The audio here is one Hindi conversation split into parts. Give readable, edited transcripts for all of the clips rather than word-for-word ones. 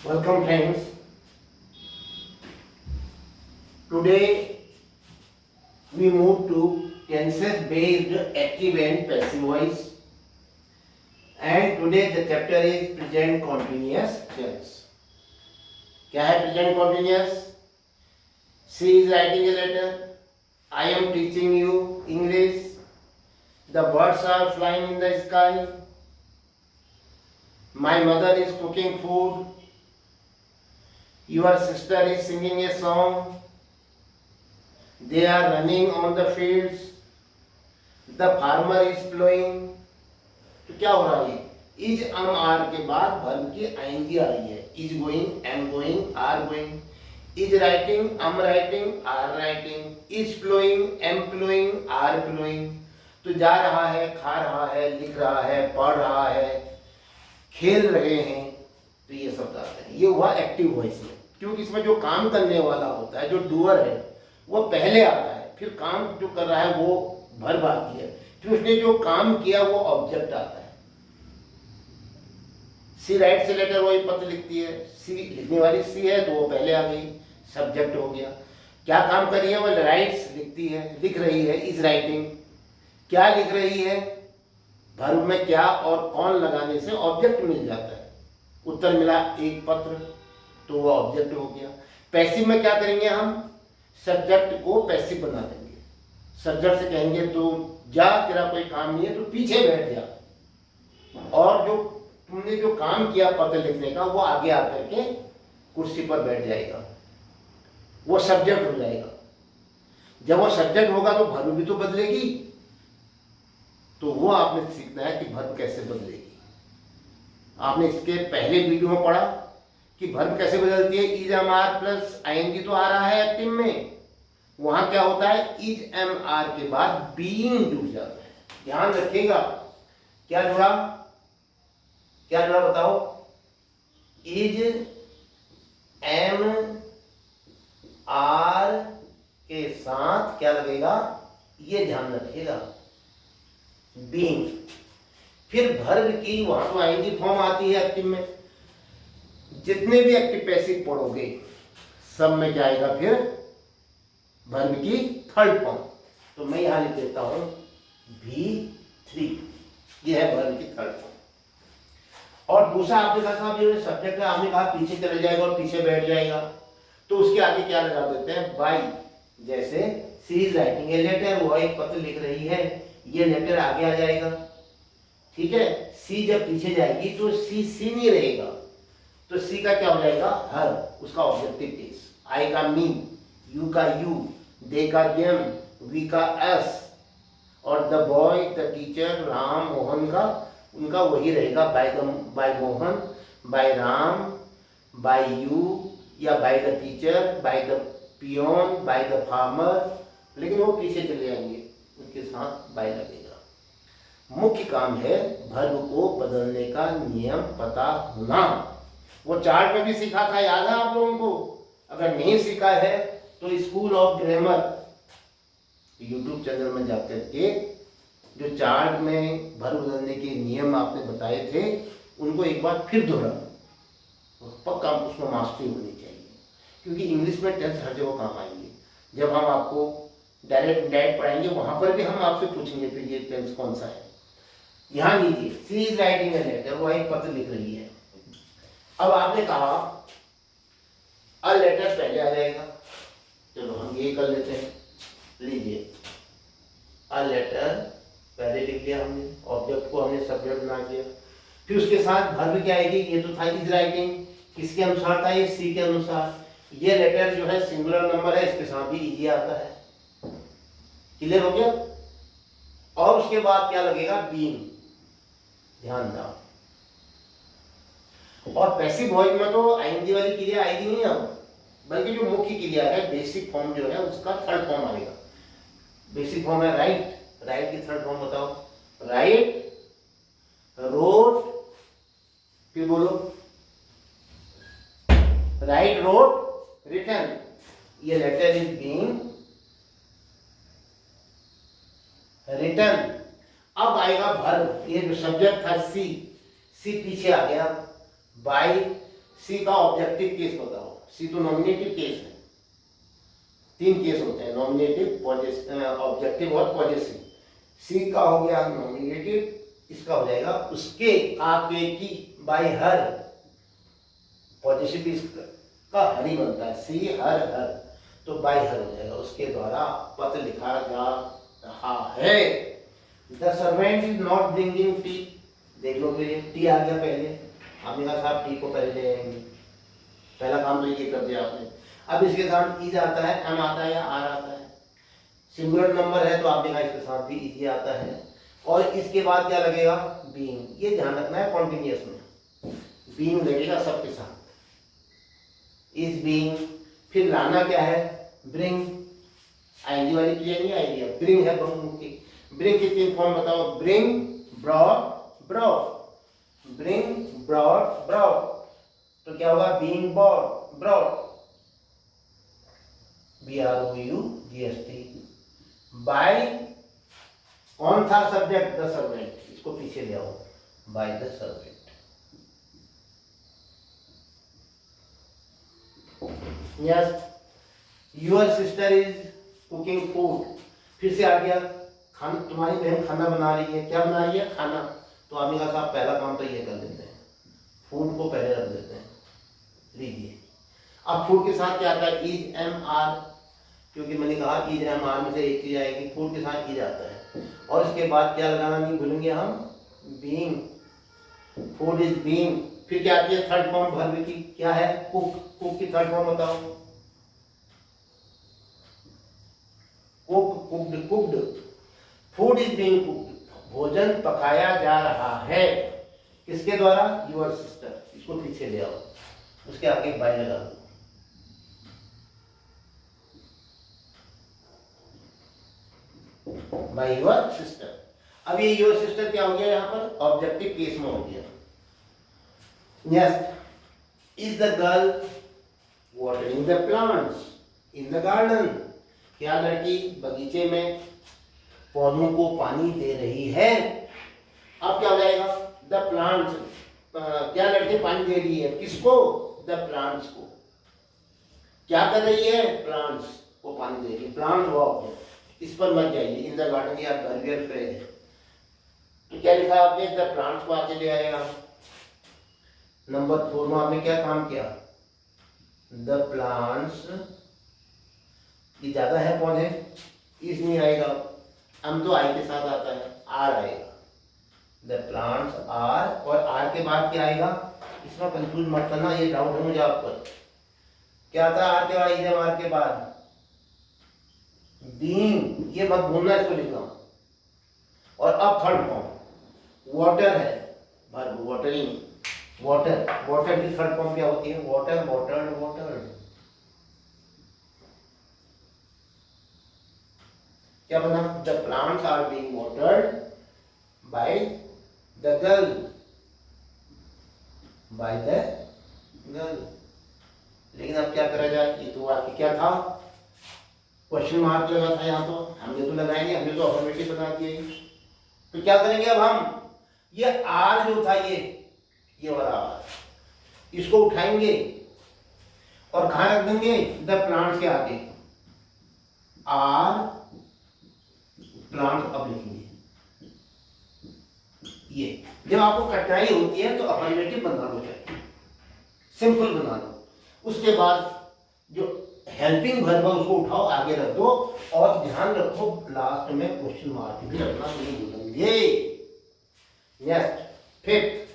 Welcome friends. Today we move to tenses based active and passive voice, and today the chapter is present continuous tense. क्या है present continuous? She is writing a letter. I am teaching you English. The birds are flying in the sky. My mother is cooking food. Your sister is singing a song. They are running on the fields. The farmer is plowing. तो क्या हो रहा है? इज एम आर के बाद वर्ब की आईएनजी आ रही है. Is going, am going, are going. Is writing, am writing, are writing. Is ploughing, am ploughing, are ploughing. तो जा रहा है, खा रहा है, लिख रहा है, पढ़ रहा है, खेल रहे हैं. तो ये सब आते हैं. ये हुआ एक्टिव वॉइस में, क्योंकि इसमें जो काम करने वाला होता है, जो डूअर है, वो पहले आता है. फिर काम जो कर रहा है वो वर्ब आती है. फिर उसने जो काम किया वो ऑब्जेक्ट आता है. सी राइट से लेटर, वही पत्र लिखती है. सी लिखने वाली सी है तो वो पहले आ गई, सब्जेक्ट हो गया. क्या काम कर रही है? वो राइट्स लिखती है, लिख रही है. Is writing. क्या लिख रही है? वर्ब में क्या और कौन लगाने से ऑब्जेक्ट मिल जाता है. उत्तर मिला एक पत्र, तो वो ऑब्जेक्ट हो गया. पैसिव में क्या करेंगे हम? सब्जेक्ट को पैसिव बना देंगे. सब्जेक्ट से कहेंगे तो जा, तेरा कोई काम नहीं है तो पीछे बैठ जा. और जो तुमने जो काम किया पत्र लिखने का, वो आगे आकर के कुर्सी पर बैठ जाएगा. वो सब्जेक्ट हो जाएगा. जब वो सब्जेक्ट होगा तो वर्ब भी तो बदलेगी. तो वो आपने सीखना है कि वर्ब कैसे बदलेगी. आपने इसके पहले वीडियो में पढ़ा कि वर्ब कैसे बदलती है. Is am are plus ING तो आ रहा है एक्टिव में. वहां क्या होता है? इज एम आर के बाद बीइंग जुड़ जाता है. ध्यान रखिएगा. क्या जुड़ा? क्या जुड़ा बताओ? इज एम आर के साथ क्या लगेगा? ये ध्यान रखिएगा, बीइंग. फिर वर्ब की वहां तो आईएनजी फॉर्म आती है एक्टिव में. जितने भी एक्टिव पैसिव पढ़ोगे सब में क्या आएगा? फिर वर्ब की थर्ड फॉर्म. तो मैं यहां लिख देता हूं V3. ये है वर्ब की थर्ड फॉर्म. और दूसरा आपने कहा था, अभी सब्जेक्ट है, आपने कहा पीछे चले जाएगा और पीछे बैठ जाएगा. तो उसके आगे क्या लगा देते हैं? बाई. जैसे सी इज राइटिंग ए लेटर, वो एक पत्र लिख रही है, ये लेटर आगे आ जाएगा. ठीक है. सी जब पीछे जाएगी तो सी नहीं रहेगा. तो सी का क्या हो जाएगा? हर. उसका ऑब्जेक्टिव केस. आई का मी, यू का यू, दे का देम, वी का एस, और the boy, the teacher, Ram, Mohan का उनका वही रहेगा. By Mohan, by Ram, by you, या by the teacher, by the peon, by the farmer. लेकिन वो पीछे चले जाएंगे, उनके साथ बाय लगेगा. मुख्य काम है वर्ब को बदलने का नियम पता होना. वो चार्ट में भी सीखा था, याद है आप लोगों को? अगर नहीं सीखा है तो school of grammar YouTube channel में जाकर के जो चार्ट में वर्ब बदलने के नियम आपने बताए थे उनको एक बार फिर दोहराओ. पक्का उसमें मास्टरी होनी चाहिए, क्योंकि इंग्लिश में टेंस हर जगह काम आएंगे. जब हम आपको डायरेक्ट पढ़ाएंगे वहां पर भी हम आपसे पूछेंगे फिर ये टेंस कौन सा है. ध्यान दीजिए. सी इज राइटिंग ए लेटर, वो एक पत्र लिख रही है. अब आपने कहा अ लेटर पहले आ जाएगा. चलो हम ये कर लेते हैं. लीजिए, अ लेटर पहले लिख लिया हमने, ऑब्जेक्ट को हमने सब्जेक्ट बना दिया. फिर उसके साथ वर्ब क्या आएगी? ये तो था इज राइटिंग. किसके अनुसार था? ये सी के अनुसार. ये लेटर जो है सिंगुलर नंबर है, इसके साथ भी इजी आता है. क्लियर हो गया? और उसके बाद क्या लगेगा? बीइंग. ध्यान दो. और पैसिव वॉइस में तो आईएनजी वाली क्रिया आएगी नहीं अब, बल्कि जो मुख्य क्रिया है बेसिक फॉर्म जो है उसका थर्ड फॉर्म आएगा. बेसिक फॉर्म है राइट. राइट की थर्ड फॉर्म बताओ? राइट, रोट, फिर बोलो राइट, रोट, रिटर्न. ये लेटर इज बीइंग रिटर्न. अब आएगा वर्ब. ये जो सब्जेक्ट था सी, सी पीछे आ गया. बाय सी का ऑब्जेक्टिव केस बताओ। सी तो नॉमिनेटिव केस है, 3 केस होते हैं, नॉमिनेटिव, ऑब्जेक्टिव और पॉजेसिव। सी का हो गया नॉमिनेटिव, इसका हो जाएगा उसके, आपके, की, बाय हर। पॉजेसिव इसका हर ही बनता है, सी हर हर, तो बाय हर हो जाएगा, उसके द्वारा पत्र लिखा जा रहा है। The servant is not bringing T, देख लो फिर टी आ गया पहले, आपने कहा साहब टी को पहले ले आएंगे, पहला काम तो ये कर दिया आपने। अब इसके साथ इज आता है, एम आता है या आर आता है, सिंगुलर नंबर है तो आपने कहा इसके साथ भी इज आता है। और इसके बाद क्या लगेगा, बीइंग, ये ध्यान रखना है कॉन्टिन्यूअस में, बीइंग लगेगा सबके साथ, इज बीइंग। फिर लाना क्या है, ब्रिंग, आईडी वाली क्रिया नहीं आएगी, ब्रिंग है बहुमुखी। ब्रिंग की 3 फॉर्म बताओ, bring, brought, brought, bring, brought, brought, तो क्या होगा, बीइंग ब्रॉट, BROUGHT। बाय, कौन था सब्जेक्ट, द सर्वेंट, इसको पीछे ले आओ, by the servant. Yes, your sister is cooking food, फिर से आ गया, खाना, तुम्हारी बहन खाना बना रही है, क्या बना रही है, खाना, तो आपने कहा साहब पहला काम तो ये कर देते हैं, फूड को पहले रख देते हैं, लीजिए। अब फूड के साथ क्या आता है, इज एम आर, क्योंकि मैंने कहा इज एम आर में से एक चीज आएगी, फूड के साथ इज आता है। और इसके बाद क्या लगाना नहीं भूलेंगे हम, बीइंग, फूड इज बीइंग। फिर क्या आती है थर्ड फॉर्म वर्ब की, क्या है, कुक, कुक की थर्ड फॉर्म बताओ, cook, cooked, cooked, food is being cooked, भोजन पकाया जा रहा है, किसके द्वारा, योर सिस्टर, इसको पीछे ले आओ, उसके आगे बाय लगा दो। By your sister. अब ये योर सिस्टर क्या हो गया, यहां पर ऑब्जेक्टिव केस में हो गया। Next, is the girl watering the plants in the garden, क्या लड़की बगीचे में पौधों को पानी दे रही है। अब क्या हो जाएगा, द प्लांट्स, क्या लड़की पानी दे रही है, किसको, द प्लांट्स को, क्या कर रही है, प्लांट्स को पानी दे रही है, प्लांट वॉक, इस पर मत जाइए, इन द गार्डन या घर फ्रेज है, तो क्या लिखा आपने, द प्लांट्स को आगे ले आएगा। नंबर 4 में आपने क्या काम किया, द प्लांट्स, ये ज्यादा है कौन है, इस नहीं आएगा, हम तो आई के साथ आता है, आर आएगा, द प्लांट्स आर, और आर के बाद क्या आएगा, इसमें कंफ्यूज मत करना, ये डाउट है मुझे आप पर, क्या था आर के बाद, इज आर के बाद बीइंग, ये मत भूलना, इसको लिखना। और अब थर्ड फॉर्म वाटर है, वर्ब वाटरिंग, वाटर, वाटर की थर्ड फॉर्म क्या होती है, वाटर, वाटर्ड, वाटर्ड, क्या बना, the plants are being watered by the girl, by the girl. लेकिन अब क्या करा जाए, ये तो वाक्य क्या था, क्वेश्चन मार्क लगा था यहाँ, तो हमने तो लगाया नहीं, हमने तो अफर्मेटिव बना दिया। तो क्या करेंगे अब हम, ये आर जो था, ये वाला आर, इसको उठाएंगे और कहाँ रख देंगे, द प्लांट्स के आगे, आर प्लांट, अब लिखेंगे। ये जब आपको कठिनाई होती है तो अफर्मेटिव बना लो, चाहिए सिंपल बना लो, उसके बाद जो हेल्पिंग वर्ब है उसको उठाओ आगे रख दो, और ध्यान रखो लास्ट में क्वेश्चन मार्क भी रखना नहीं भूलेंगे। Next, fifth,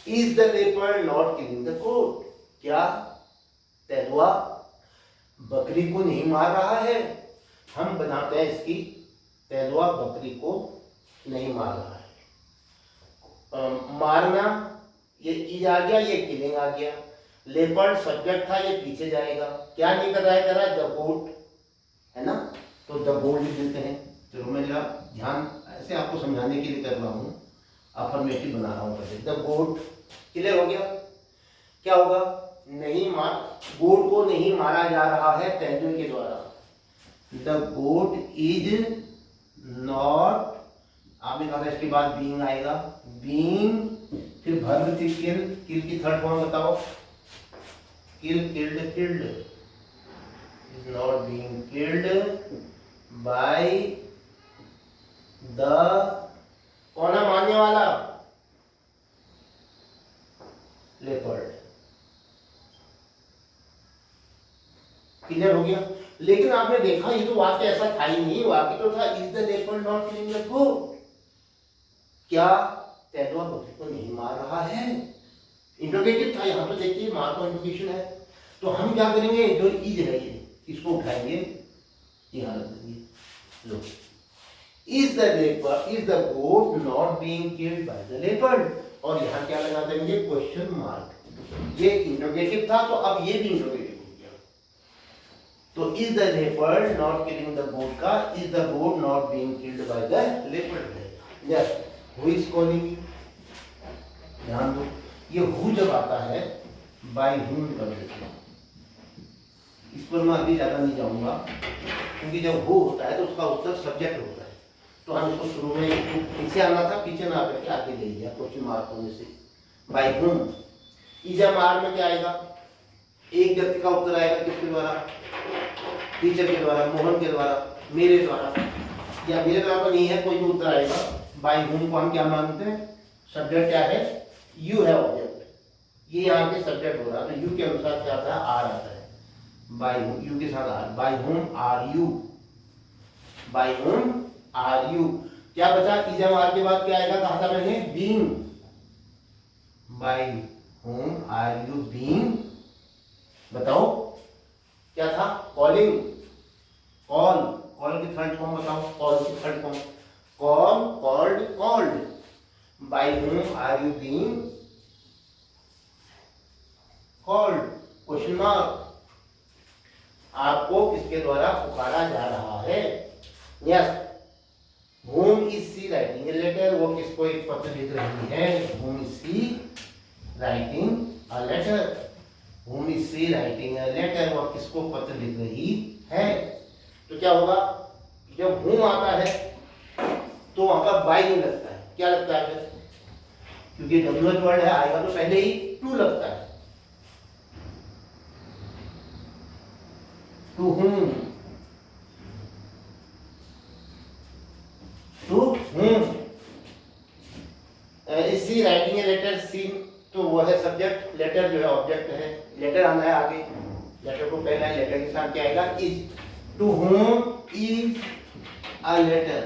is the leopard not killing the goat, क्या तेंदुआ बकरी को नहीं मार रहा है। हम बनाते हैं इसकी, तेंदुआ बकरी को नहीं मार रहा है। मारना, ये इज आ गया, ये किलिंग आ गया, लेपर्ड सब्जेक्ट था, ये पीछे जाएगा, क्या नहीं कर रहा है, द गोट है ना, तो द गोट लिख देते हैं। चलो मैं जरा ध्यान ऐसे आपको समझाने के लिए कर रहा हूँ, अफर्मेटिव बना रहा हूँ पहले। द गोट क्लियर हो गया, क्या होगा, नहीं मार, गोट को नहीं मारा जा रहा है तेंदुए के द्वारा। द गोट इज नॉट, आप आपने कहा था इसके बाद बीइंग आएगा, बीइंग, फिर वर्ब थी किल, किल की थर्ड फॉर्म बताओ, kill, killed, killed, is not being killed by the, कौन है मानने वाला, लेपर्ड। क्लियर हो गया। लेकिन आपने देखा ये तो वाक्य ऐसा था ही नहीं, वाक्य तो था is the leopard not killing the goat, क्या तेंदुआ बकरी को नहीं मार रहा है, इंट्रोगेटिव था। यहाँ पे देखिए मार को इंट्रोगेशन है, तो हम क्या करेंगे, जो इज है ये इसको उठाएंगे, यहाँ रख देंगे, लो, is the leopard, is the goat not being killed by the leopard, और यहाँ क्या लगा देंगे, क्वेश्चन मार्क। ये इंट्रोगेटिव था तो अब ये भी इंट्रोगेटिव हो गया। तो is the leopard not killing the goat का is the goat not being killed by the leopard रहेगा। Yes, who is calling you, ध्यान दो, ये हु जब आता है बाय हुम कर देते हैं, इस पर मैं अभी ज्यादा नहीं जाऊंगा, क्योंकि जब हु होता है तो उसका उत्तर सब्जेक्ट होता है, तो हम इसको शुरू में पीछे आना था, पीछे ना करके आगे ले लिया क्वेश्चन मार्क होने से। बाय हुम, इजम आर में क्या आएगा, एक व्यक्ति का उत्तर आएगा किसके द्वारा, टीचर के द्वारा, मोहन के द्वारा, मेरे द्वारा, या मेरे द्वारा नहीं है, कोई भी उत्तर आएगा। बाय हुम को हम क्या मानते हैं, सब्जेक्ट क्या है, यू है ऑब्जेक्ट, ये यहाँ के सब्जेक्ट हो रहा है, तो यू के अनुसार क्या आता है, आर आता है, बाय हुम, यू के साथ are, by whom are you, by whom are you. क्या बचा, इजम आर के बाद क्या आएगा, कहा था मैंने, being, by whom are you being, बताओ क्या था, कॉलिंग, कॉल, कॉल की थर्ड फॉर्म बताओ, कॉल की third form, call, called, called, by whom are you being called, question mark, आपको किसके द्वारा पुकारा जा रहा है, yes, whom is she writing a letter, वो किसको एक पत्र लिख रही है, whom is she writing a letter, whom is she writing a letter, वो किसको पत्र लिख रही है। तो क्या होगा, जब whom आता है तो वहां पर by नहीं लगता है, क्या लगता है फिर, क्योंकि WH वर्ड है, आएगा तो पहले ही to लगता है, to whom, to whom is she writing a letter, सी तो वो है सब्जेक्ट, लेटर जो है ऑब्जेक्ट है, लेटर आना है आगे, लेटर को पहला है, लेटर के साथ क्या आएगा, is, to whom is a letter,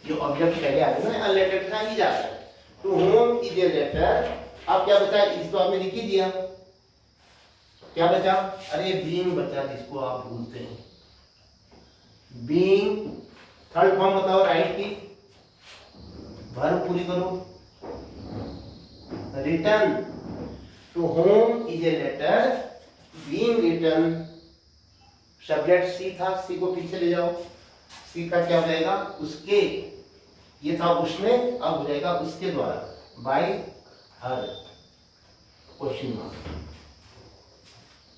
जो ऑब्जेक्ट पहले आ गया ना, a letter के साथ इज आता है, to whom is a letter। अब क्या बचा, इस तो आपने लिख ही दिया, क्या बचा, अरे बीइंग बचा, जिसको आप भूलते हैं, बीइंग, थर्ड फॉर्म बताओ राइट की, वर्ब पूरी करो, return, to home is a letter being return, subject सी था, सी को पीछे ले जाओ, सी का क्या हो जाएगा, उसके, ये था उसने, अब हो जाएगा उसके द्वारा, बाय हर, क्वेश्चन मार्क,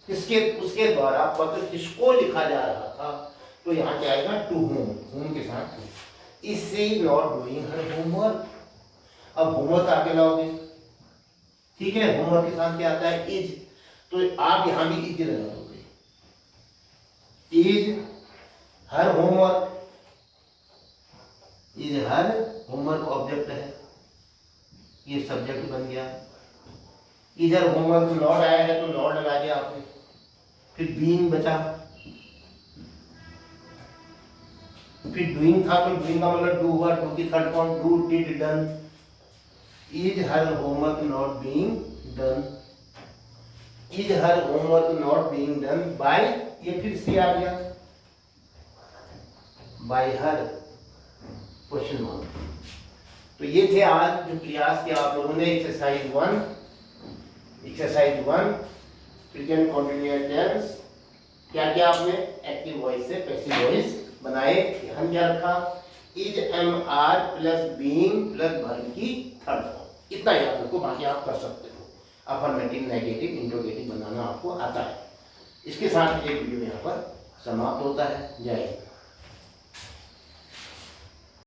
किसके, उसके द्वारा पत्र किसको लिखा जा रहा था, तो यहाँ क्या आएगा, टू होम, होम के साथ is she not doing her homework, अब होमवर्क आगे लाओगे, ठीक है, होमवर्क के साथ क्या आता है, इज, तो आप यहां भी इज लगा दोगे, is her homework, is her homework object है, ये सब्जेक्ट बन गया, इधर होमवर्क नॉट आया है तो नॉट लगा दिया आपने, फिर बीइंग बचा, फिर डूइंग था तो डूइंग का मतलब डू हुआ, डू की third form do, did, done, is her homework not being done, is her homework not being done by, ये फिर से आ गया, बाय हर, क्वेश्चन मार्क। तो ये थे आज जो प्रयास किया आप लोगों ने, एक्सरसाइज 1 प्रेजेंट कंटिन्यूअस टेंस, क्या क्या आपने एक्टिव वॉइस से पैसिव वॉइस बनाए, ध्यान क्या रखा, is am are plus being plus verb की थर्ड फॉर्म, इतना याद रखो, बाकी आप कर सकते हो, अफर्मेटिव, नेगेटिव, इंट्रोगेटिव बनाना आपको आता है। इसके साथ ये वीडियो यहाँ पर समाप्त होता है। जय हिंद।